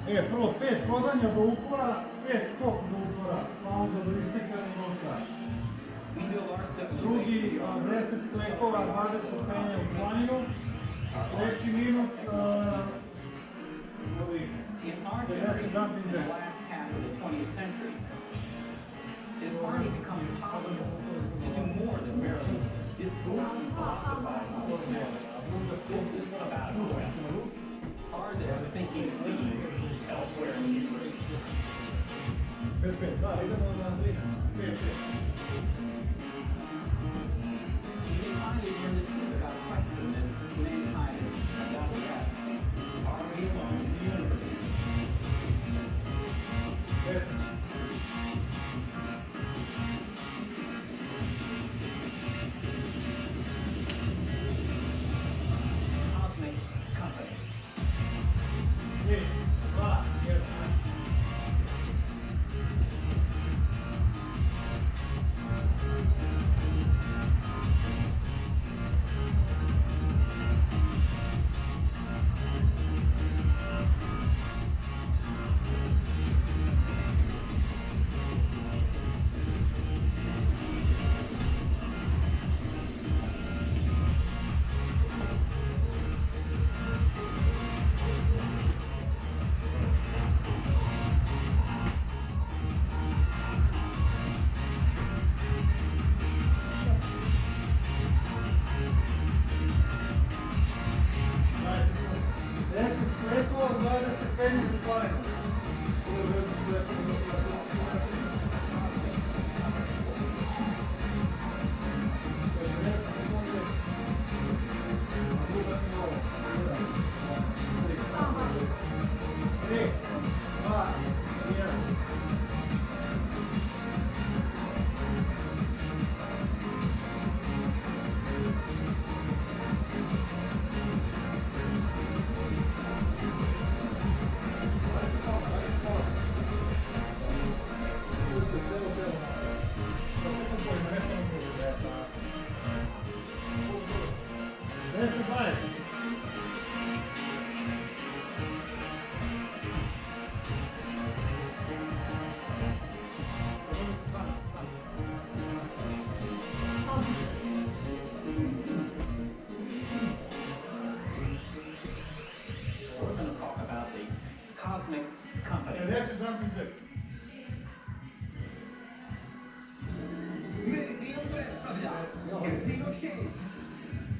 Prvo 5 hodanja do upora, 5 skok do upora, pa onda do istekanja novca. Drugi 10 sklekova, 20 penja u planinu. Treći minut 50 jumping jack. It's already become possible to do more than merely discourse and philosophize on this matter. This is about a quest. Hard to thinking leads elsewhere in the universe. Perfetto, dai, vediamo la prima. Perfetto. You can finally learn the truth about a question that mankind has undoubtedly asked. Are we alone in the universe? Perfetto. Casino Shades.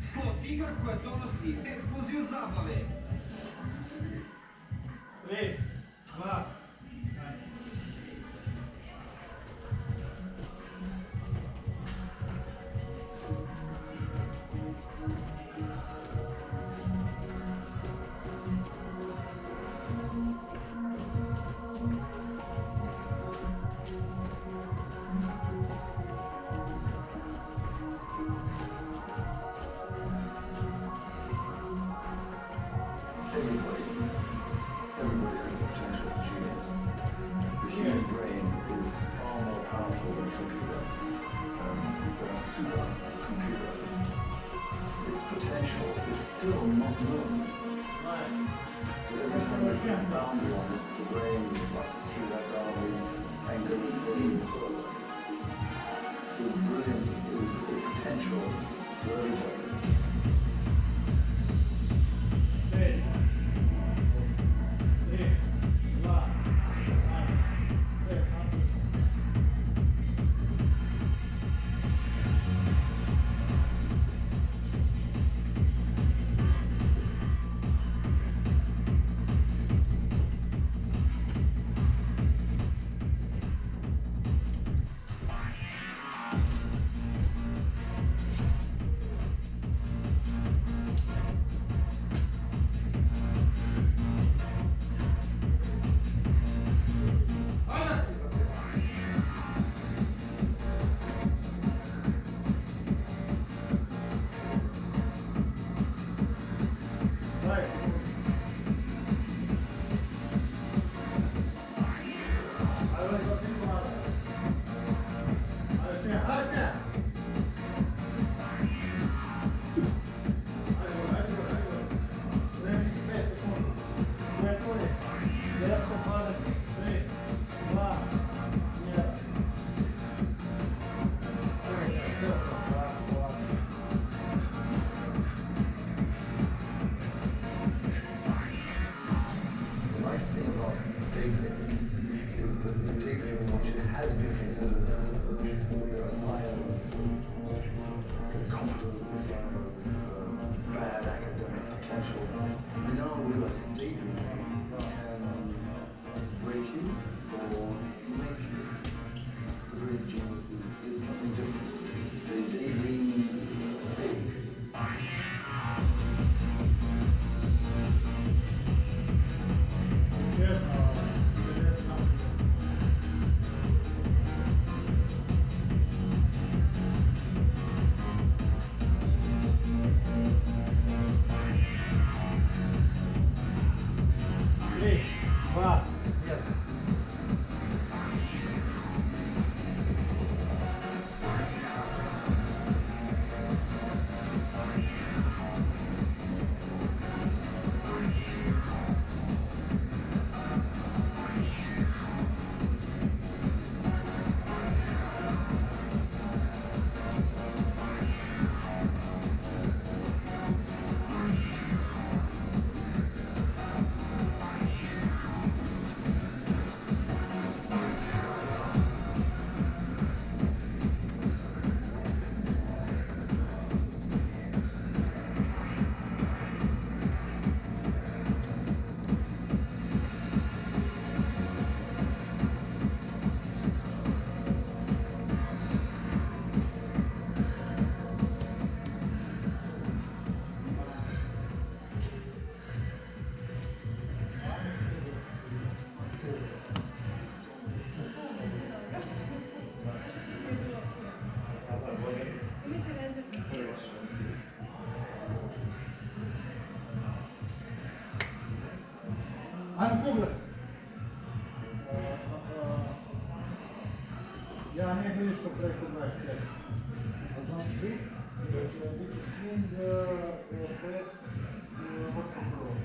Slot igra koja donosi eksploziju zabave. 3, 2, Everybody has the potential for genius. The human brain is far more powerful than a computer, than a supercomputer. Its potential is still not known. But every time you put a boundary on it, the brain passes through that boundary and goes further and further. So brilliance is a potential for everybody. was a sign of bad academic potential. We now realize daydreaming can break you or make you. The great genius is something different. They daydream big. Ajmo kugle. Ja ne bi išao preko 24. A znaš ti? Da će biti swing 5 8 prvo.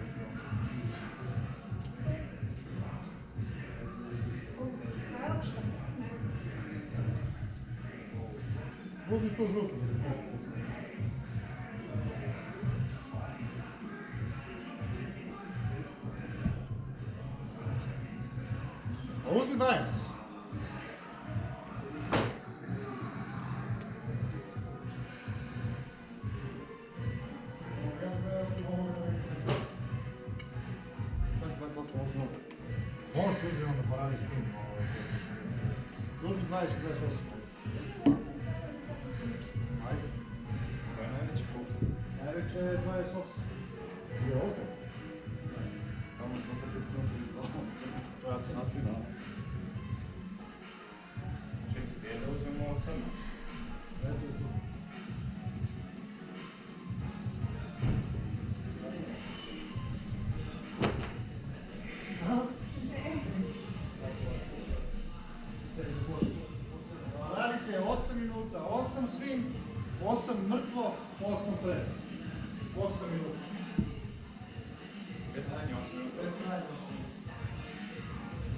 Budi to žuto. Uzmi Dajens. Možeš uzmi onda poradi s tim. Uzmi 20, 28. Ajde. Koja je najveća koliko? Najveća je 28. Je ovdje? Tamo smo tako crno. Acina. Čekaj, gdje da uzmemo ovo crno? Radite 8 minuta, 8 swing, 8 mrtvo, 8 pres. 8 minuta. Bez zadnje 8 minuta.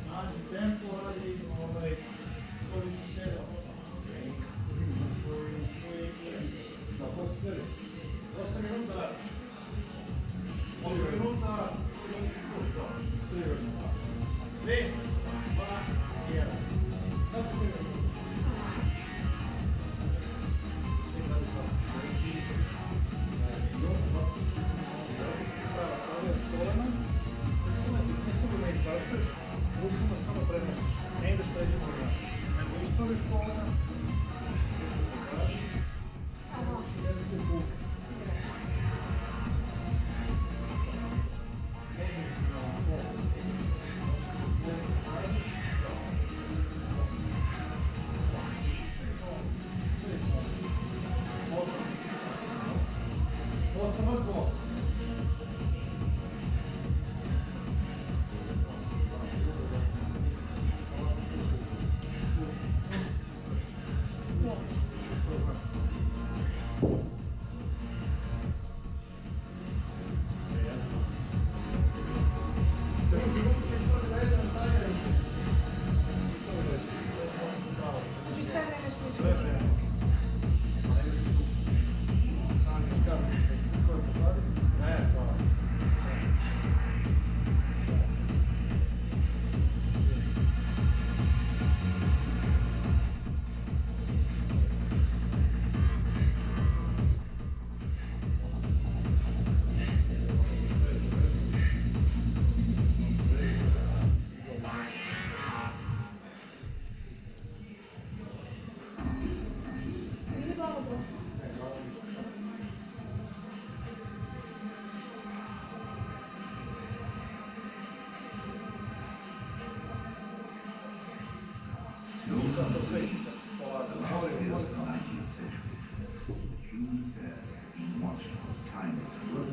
Znači, tempo radi, što više sjeda. Da, poslije 8 minuta radiš. 8 minuta, 3 minuta. 3, 2, 1. Uzima samo prenošiš, ne ideš pređe koga, nego ispraviš kolena, i jedete buk. Osam mrtvo. last years of the 19th century, the human affairs being watched for timeless world.